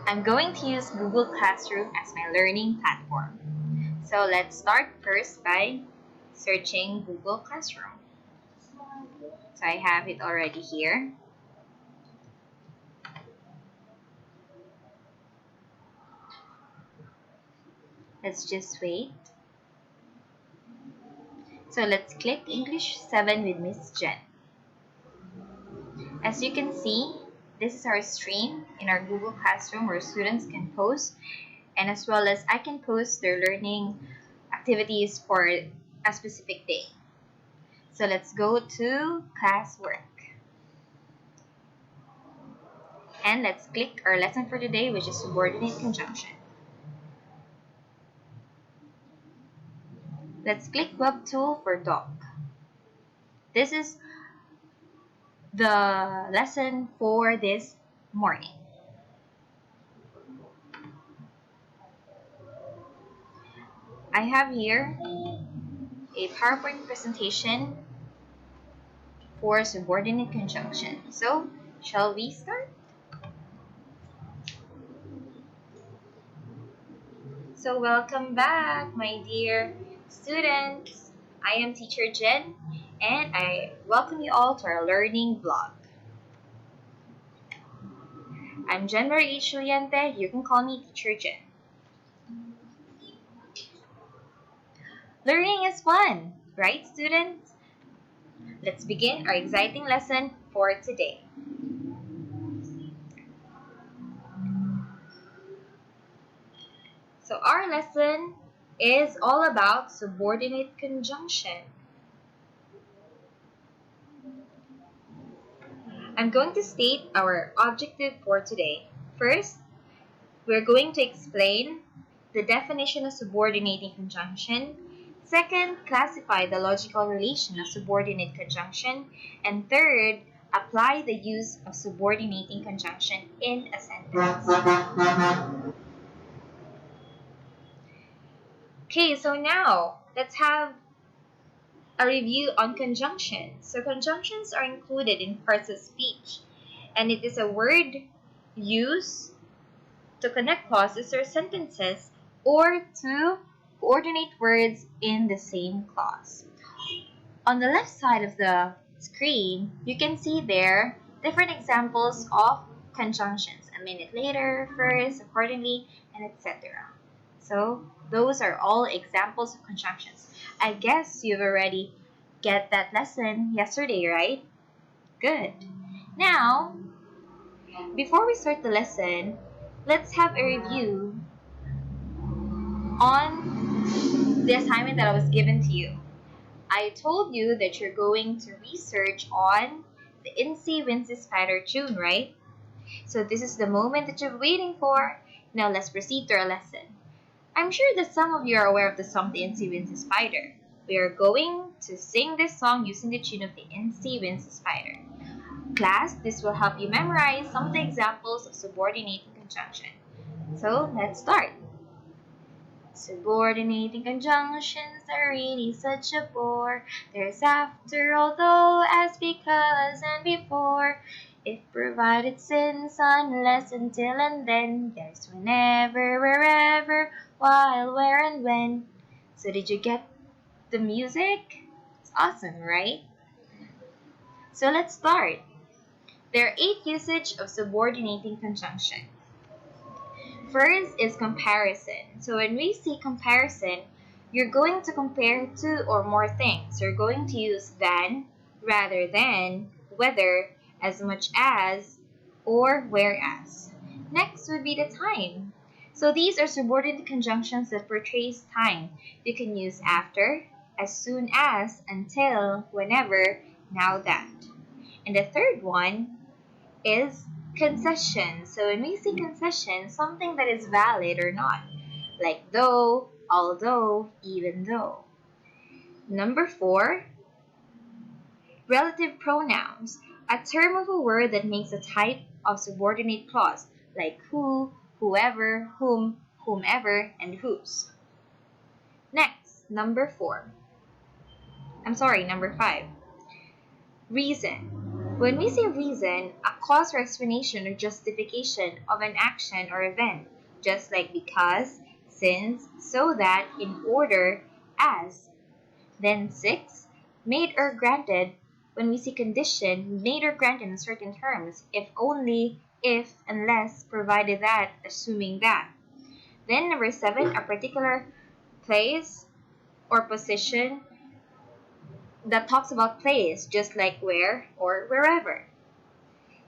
I'm going to use Google Classroom as my learning platform. So let's start first by searching Google Classroom. So I have it already here. Let's just wait. So let's click English 7 with Miss Jen. As you can see, this is our stream in our Google Classroom where students can post, and as well as I can post their learning activities for a specific day. So let's go to classwork. And let's click our lesson for today, which is subordinate conjunction. Let's click web tool for doc. This is the lesson for this morning. I have here a PowerPoint presentation for subordinate conjunction. So, shall we start? So, welcome back, my dear students. I am Teacher Jen, and I welcome you all to our learning blog. I'm Jen Marie Chuliente. You can call me Teacher Jen. Learning is fun, right, students? Let's begin our exciting lesson for today. So our lesson is all about subordinate conjunction. I'm going to state our objective for today. First, we're going to explain the definition of subordinating conjunction. Second, classify the logical relation of subordinate conjunction. And third, apply the use of subordinating conjunction in a sentence. Okay, so now let's have a review on conjunctions. So conjunctions are included in parts of speech, and it is a word used to connect clauses or sentences or to coordinate words in the same clause. On the left side of the screen, you can see there different examples of conjunctions: a minute later, first, accordingly, and etc. So those are all examples of conjunctions. I guess you've already get that lesson yesterday, right? Good. Now, before we start the lesson, let's have a review on the assignment that I was given to you. I told you that you're going to research on the Incy Wincy Spider tune, right? So this is the moment that you're waiting for. Now let's proceed to our lesson. I'm sure that some of you are aware of the song The Incy Wincy Spider. We are going to sing this song using the tune of the Incy Wincy Spider. Class, this will help you memorize some of the examples of subordinating conjunction. So let's start. Subordinating conjunctions are really such a bore. There's after, although, as, because, and before. If provided since, unless, until, and then. There's whenever, wherever, while, where, and when. So did you get the music? It's awesome, right? So let's start. There are 8 usages of subordinating conjunction. First is comparison. So when we see comparison, you're going to compare 2 or more things. You're going to use than, rather than, whether, as much as, or whereas. Next would be the time. So these are subordinate conjunctions that portrays time. You can use after, as soon as, until, whenever, now that. And the third one is concession. So when we see concession, something that is valid or not, like though, although, even though. Number 4, relative pronouns, a term of a word that makes a type of subordinate clause, like who, whoever, whom, whomever, and whose. Next, number 5. Reason. When we say reason, a cause or explanation or justification of an action or event, just like because, since, so that, in order, as. Then 6, made or granted, when we see condition, made or granted in certain terms, if only, if, unless, provided that, assuming that. Then number 7, a particular place or position that talks about place, just like where or wherever.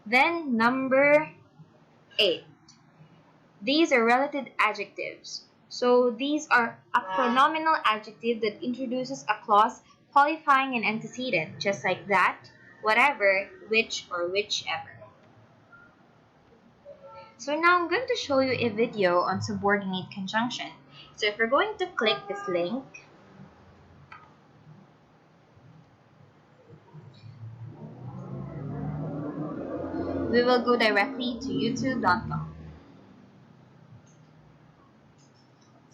Then number 8, these are relative adjectives. So these are a pronominal adjective that introduces a clause qualifying an antecedent, just like that, whatever, which, or whichever. So now I'm going to show you a video on subordinate conjunction. So if we're going to click this link, we will go directly to youtube.com.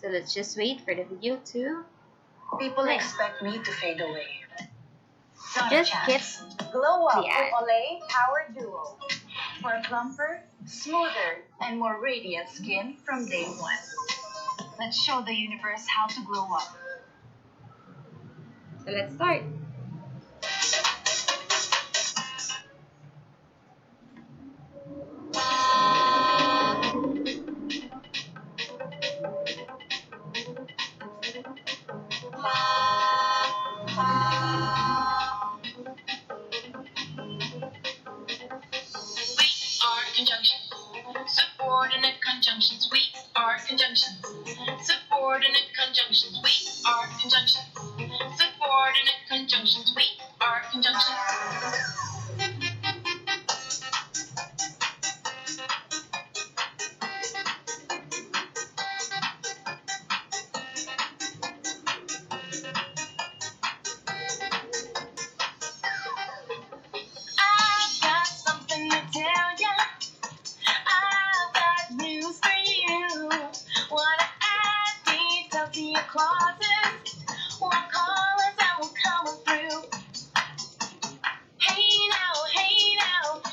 So let's just wait for the video to People expect me to fade away. Not just a hit chance. Glow up the ad. with Olay Power Duo. For plumper, smoother, and more radiant skin from day one. Let's show the universe how to glow up. So let's start. Conjunctions. Subordinate conjunctions. We are conjunctions. Subordinate conjunctions. We are conjunctions. Subordinate conjunctions. We are conjunctions. I've got something to tell ya. I've got news for you. Wanna add detail to your closet? What callers that will come through? Hey now,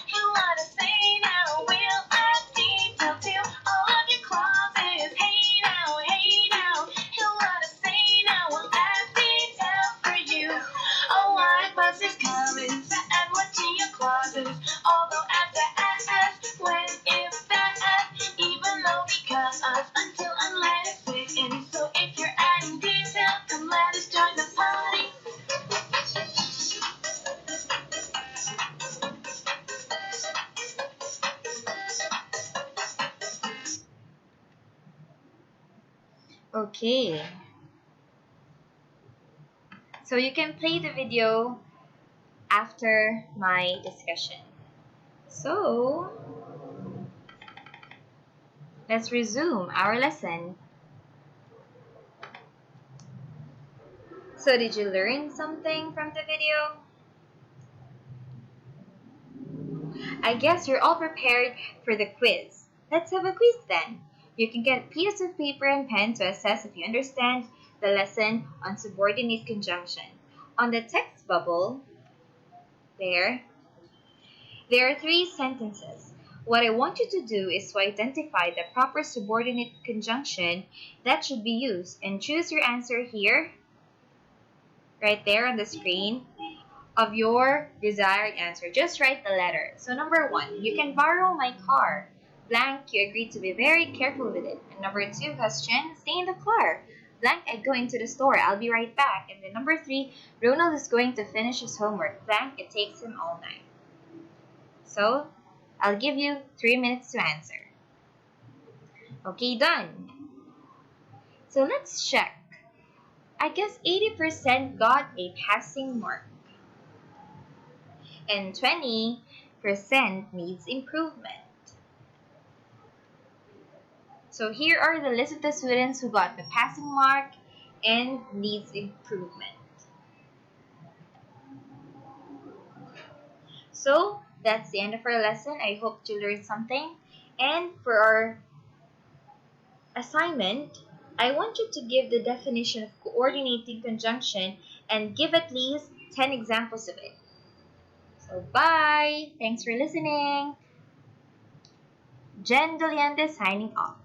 you wanna say now? We'll add detail to all of your closets. Hey now, you wanna say now? We'll add detail for you. Oh, what bus is coming to add what to your closet? Although after as, when, if, that, even though, because, until, unless, when. So if you're adding detail, come let us join the party. Okay. So you can play the video after my discussion. So let's resume our lesson. So did you learn something from the video? I guess you're all prepared for the quiz. Let's have a quiz then. You can get a piece of paper and pen to assess if you understand the lesson on subordinate conjunction. On the text bubble, there are 3 sentences. What I want you to do is to identify the proper subordinate conjunction that should be used and choose your answer here, right there on the screen, of your desired answer. Just write the letter. So number 1, you can borrow my car. Blank, you agreed to be very careful with it. And number 2 question, stay in the car. Blank, I go into the store. I'll be right back. And then number 3, Ronald is going to finish his homework. Blank, it takes him all night. So I'll give you 3 minutes to answer. Okay, done. So let's check. I guess 80% got a passing mark. And 20% needs improvement. So here are the list of the students who got the passing mark and needs improvement. So that's the end of our lesson. I hope you learned something. And for our assignment, I want you to give the definition of coordinating conjunction and give at least 10 examples of it. So bye. Thanks for listening. Jen Doliente signing off.